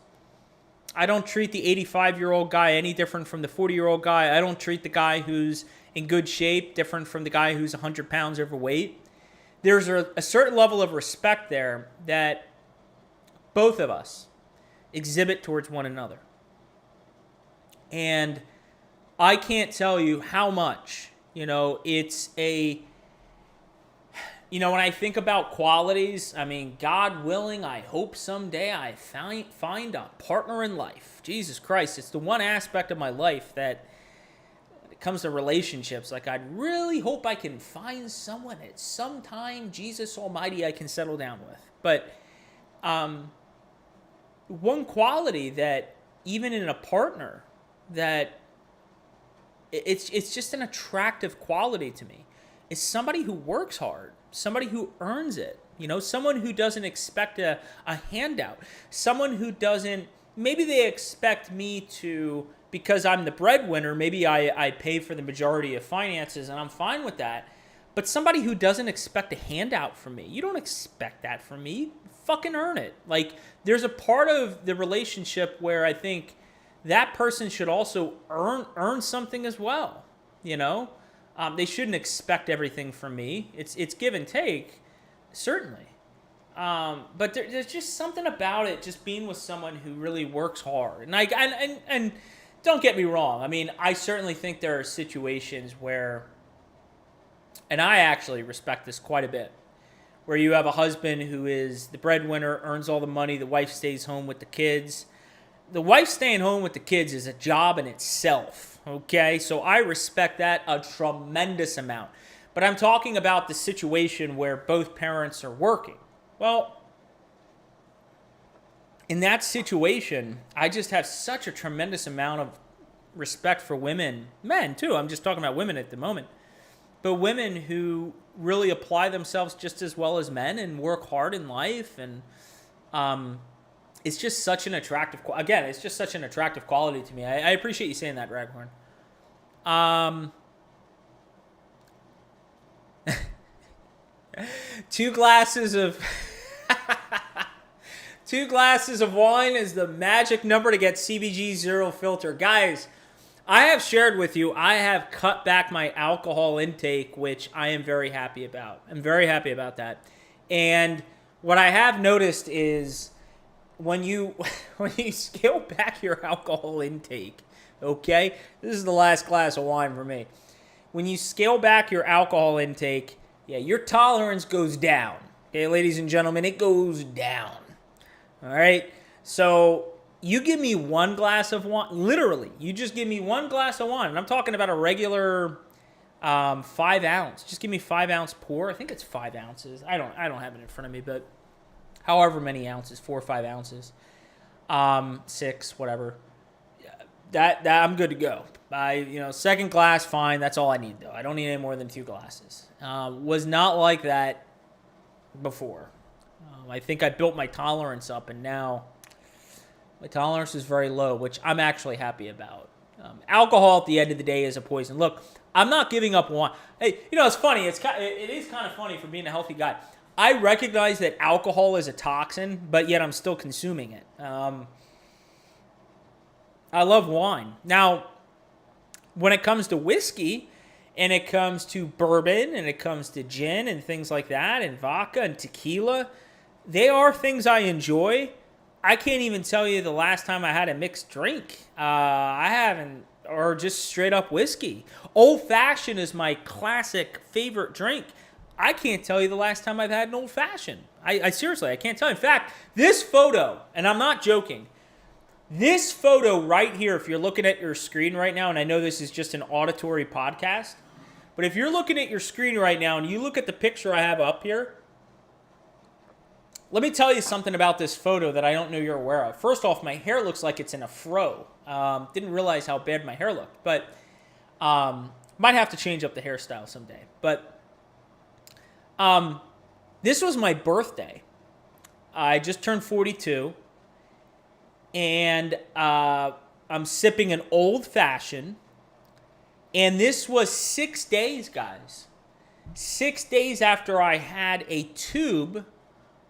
I don't treat the 85-year-old guy any different from the 40-year-old guy. I don't treat the guy who's in good shape different from the guy who's 100 pounds overweight. There's a certain level of respect there that both of us exhibit towards one another. And I can't tell you how much, it's a... when I think about qualities, I mean, God willing, I hope someday I find a partner in life. Jesus Christ, it's the one aspect of my life that when it comes to relationships, like I'd really hope I can find someone at some time, Jesus Almighty, I can settle down with. But one quality that even in a partner that it's just an attractive quality to me is somebody who works hard. Somebody who earns it, someone who doesn't expect a handout, someone who doesn't, maybe they expect me to, because I'm the breadwinner, maybe I pay for the majority of finances and I'm fine with that, but somebody who doesn't expect a handout from me, you don't expect that from me, fucking earn it. Like, there's a part of the relationship where I think that person should also earn something as well, They shouldn't expect everything from me. It's give and take, certainly. But there's just something about it, just being with someone who really works hard. And don't get me wrong. I mean, I certainly think there are situations where and I actually respect this quite a bit, where you have a husband who is the breadwinner, earns all the money, the wife stays home with the kids. The wife staying home with the kids is a job in itself, okay? So I respect that a tremendous amount. But I'm talking about the situation where both parents are working. Well, in that situation, I just have such a tremendous amount of respect for women, men too. I'm just talking about women at the moment. But women who really apply themselves just as well as men and work hard in life. And it's just such an attractive, it's just such an attractive quality to me. I appreciate you saying that, Raghorn. 2 glasses of 2 glasses of wine is the magic number to get CBG Zero Filter. Guys, I have shared with you, I have cut back my alcohol intake, which I am very happy about. I'm very happy about that. And what I have noticed is when you scale back your alcohol intake, okay? This is the last glass of wine for me. When you scale back your alcohol intake, your tolerance goes down. Okay, ladies and gentlemen, it goes down. All right? So you give me 1 glass of wine, literally, you just give me 1 glass of wine, and I'm talking about a regular 5 ounce. Just give me 5 ounce pour. I think it's 5 ounces. I don't have it in front of me, but however many ounces, 4 or 5 ounces, 6, whatever. That I'm good to go. Second glass, fine. That's all I need, though. I don't need any more than 2 glasses. Was not like that before. I think I built my tolerance up, and now my tolerance is very low, which I'm actually happy about. Alcohol, at the end of the day, is a poison. Look, I'm not giving up wine. Hey, it's funny. It is kind of funny for being a healthy guy. I recognize that alcohol is a toxin, but yet I'm still consuming it. I love wine. Now, when it comes to whiskey, and it comes to bourbon, and it comes to gin and things like that, and vodka and tequila, they are things I enjoy. I can't even tell you the last time I had a mixed drink. I haven't, or just straight up whiskey. Old Fashioned is my classic favorite drink. I can't tell you the last time I've had an Old Fashioned. I seriously, I can't tell you. In fact, this photo, and I'm not joking, this photo right here, if you're looking at your screen right now, and I know this is just an auditory podcast, but if you're looking at your screen right now and you look at the picture I have up here, let me tell you something about this photo that I don't know you're aware of. First off, my hair looks like it's in a fro. Didn't realize how bad my hair looked, but might have to change up the hairstyle someday. But this was my birthday. I just turned 42, and I'm sipping an Old Fashioned, and this was 6 days, guys. 6 days after I had a tube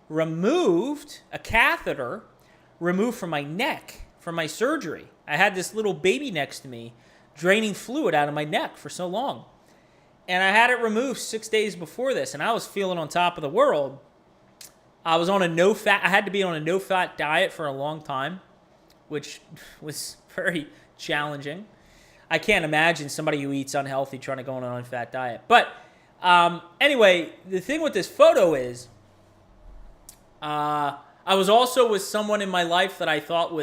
removed, a catheter removed from my neck from my surgery. I had this little baby next to me draining fluid out of my neck for so long. And I had it removed 6 days before this, and I was feeling on top of the world. I was on I had to be on a no-fat diet for a long time, which was very challenging. I can't imagine somebody who eats unhealthy trying to go on an unfat diet. But anyway, the thing with this photo is, I was also with someone in my life that I thought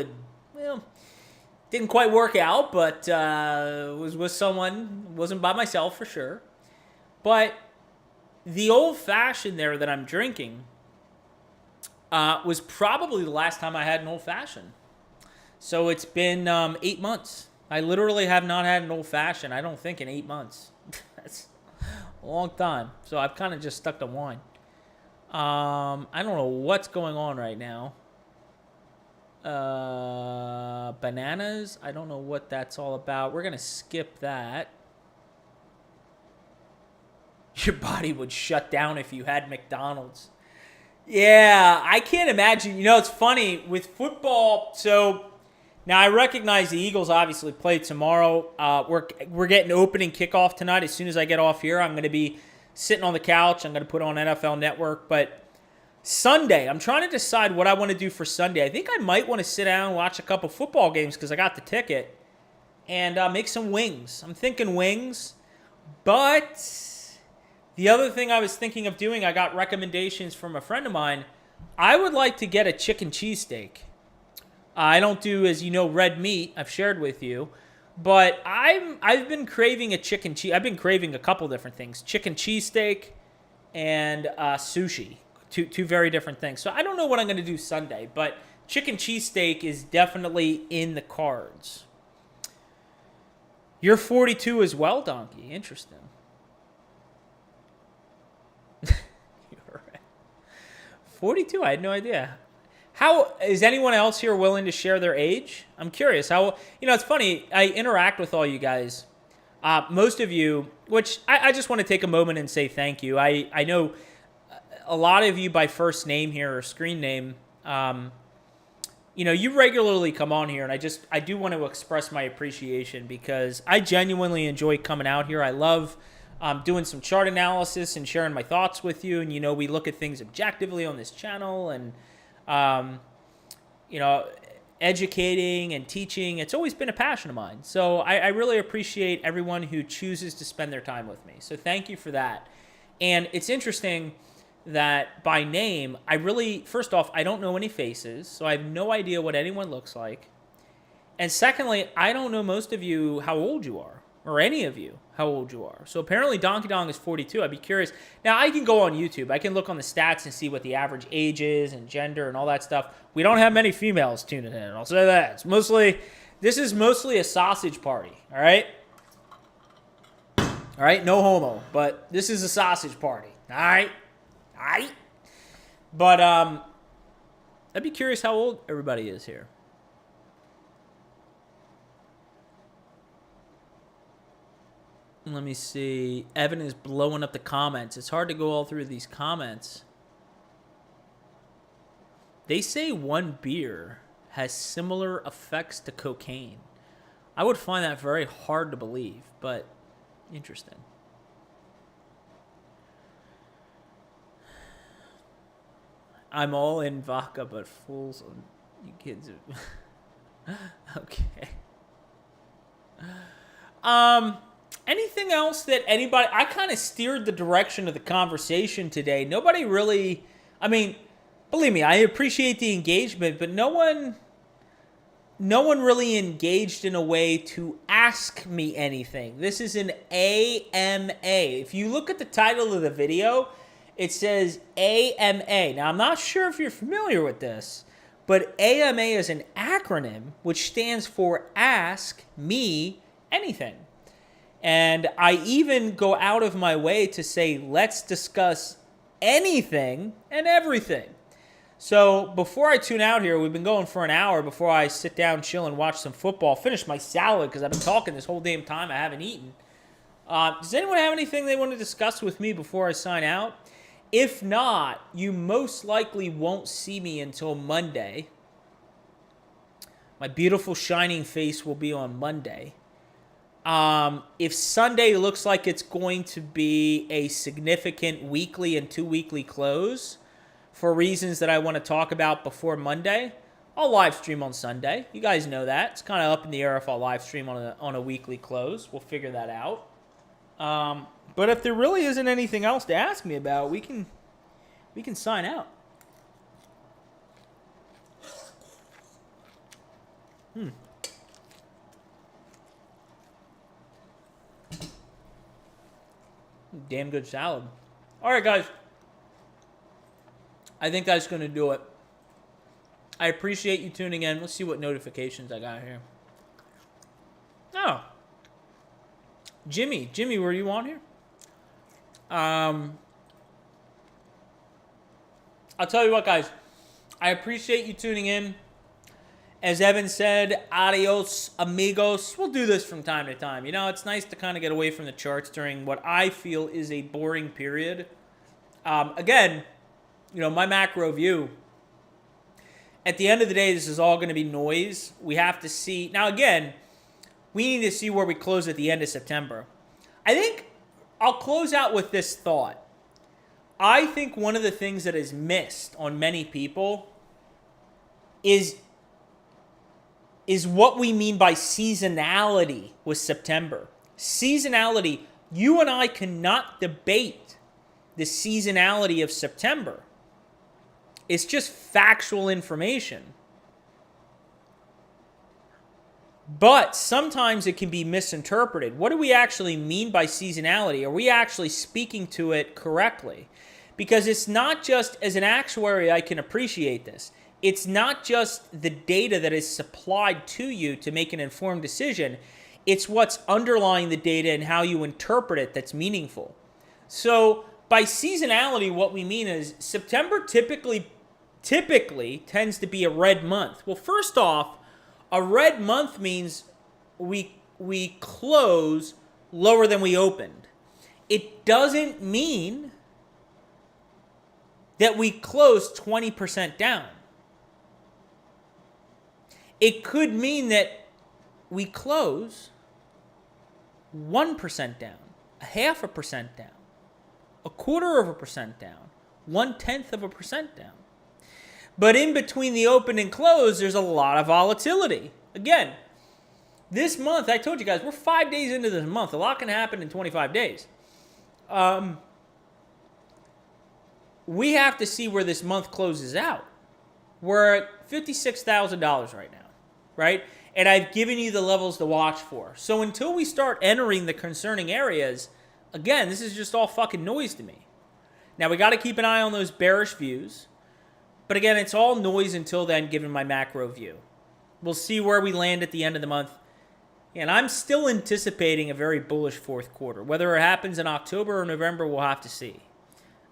didn't quite work out, but was with someone, wasn't by myself for sure. But the Old Fashioned there that I'm drinking was probably the last time I had an Old Fashioned. So it's been 8 months. I literally have not had an Old Fashioned, I don't think, in 8 months. That's a long time. So I've kind of just stuck to wine. I don't know what's going on right now. Bananas. I don't know what that's all about. We're going to skip that. Your body would shut down if you had McDonald's. Yeah, I can't imagine. It's funny with football. So now I recognize the Eagles obviously play tomorrow. We're getting opening kickoff tonight. As soon as I get off here, I'm going to be sitting on the couch. I'm going to put on NFL Network. But Sunday, I'm trying to decide what I want to do for Sunday. I think I might want to sit down and watch a couple football games because I got the ticket, and make some wings. I'm thinking wings, but The other thing I was thinking of doing, I got recommendations from a friend of mine. I would like to get a chicken cheesesteak. I don't do, as you know, red meat. I've shared with you. But I've been craving I've been craving a couple different things. Chicken cheesesteak and sushi. Two very different things. So I don't know what I'm going to do Sunday, but chicken cheesesteak is definitely in the cards. You're 42 as well, Donkey. Interesting. You're right. 42, I had no idea. How is anyone else here willing to share their age? I'm curious. It's funny. I interact with all you guys. Most of you, which I just want to take a moment and say thank you. I know a lot of you by first name here or screen name. You regularly come on here, and I do want to express my appreciation because I genuinely enjoy coming out here. I love doing some chart analysis and sharing my thoughts with you. And, we look at things objectively on this channel and, educating and teaching. It's always been a passion of mine. So I really appreciate everyone who chooses to spend their time with me. So thank you for that. And it's interesting that by name, first off, I don't know any faces, so I have no idea what anyone looks like. And secondly, I don't know most of you how old you are, or any of you how old you are. So apparently Donkey Dong is 42. I'd be curious. Now, I can go on YouTube. I can look on the stats and see what the average age is and gender and all that stuff. We don't have many females tuning in, I'll say that. This is mostly a sausage party, all right? All right, no homo, but this is a sausage party, all right? All right? But I'd be curious how old everybody is here. Let me see. Evan is blowing up the comments. It's hard to go all through these comments. They say one beer has similar effects to cocaine. I would find that very hard to believe, but interesting. I'm all in vodka, but fools on you kids. Okay. Anything else that anybody... I kind of steered the direction of the conversation today. Nobody really... believe me, I appreciate the engagement, but no one really engaged in a way to ask me anything. This is an AMA. If you look at the title of the video, it says AMA. Now, I'm not sure if you're familiar with this, but AMA is an acronym which stands for Ask Me Anything. And I even go out of my way to say, let's discuss anything and everything. So before I tune out here, we've been going for an hour before I sit down, chill, and watch some football. Finish my salad because I've been talking this whole damn time. I haven't eaten. Does anyone have anything they want to discuss with me before I sign out? If not, you most likely won't see me until Monday. My beautiful shining face will be on Monday. If Sunday looks like it's going to be a significant weekly and 2 weekly close for reasons that I want to talk about before Monday, I'll live stream on Sunday. You guys know that. It's kind of up in the air if I'll live stream on a weekly close. We'll figure that out. But if there really isn't anything else to ask me about, we can sign out. Damn good salad. All right, guys. I think that's going to do it. I appreciate you tuning in. Let's see what notifications I got here. Oh. Jimmy, were you on here? I'll tell you what, guys. I appreciate you tuning in. As Evan said, adios, amigos. We'll do this from time to time. It's nice to kind of get away from the charts during what I feel is a boring period. Again, my macro view. At the end of the day, this is all going to be noise. We have to see. Now, again, we need to see where we close at the end of September. I think I'll close out with this thought. I think one of the things that is missed on many people is what we mean by seasonality with September. Seasonality, you and I cannot debate the seasonality of September. It's just factual information. But sometimes it can be misinterpreted. What do we actually mean by seasonality? Are we actually speaking to it correctly? Because it's not just, as an actuary, I can appreciate this. It's not just the data that is supplied to you to make an informed decision. It's what's underlying the data and how you interpret it that's meaningful. So by seasonality, what we mean is September typically tends to be a red month. Well, first off, a red month means we close lower than we opened. It doesn't mean that we close 20% down. It could mean that we close 1% down, 0.5% down, 0.25% down, 0.1% down. But in between the open and close, there's a lot of volatility. Again, this month, I told you guys, we're 5 days into this month. A lot can happen in 25 days. We have to see where this month closes out. We're at $56,000 right now, right? And I've given you the levels to watch for. So until we start entering the concerning areas, again, this is just all fucking noise to me. Now, we got to keep an eye on those bearish views. But again, it's all noise until then, given my macro view. We'll see where we land at the end of the month. And I'm still anticipating a very bullish fourth quarter. Whether it happens in October or November, we'll have to see.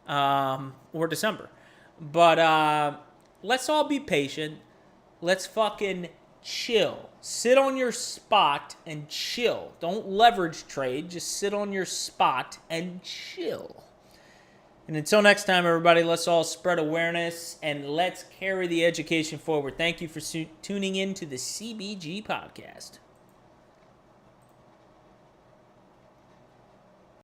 Or December. But let's all be patient. Let's fucking chill. Sit on your spot and chill. Don't leverage trade. Just sit on your spot and chill. And until next time, everybody, let's all spread awareness and let's carry the education forward. Thank you for tuning in to the CBG Podcast.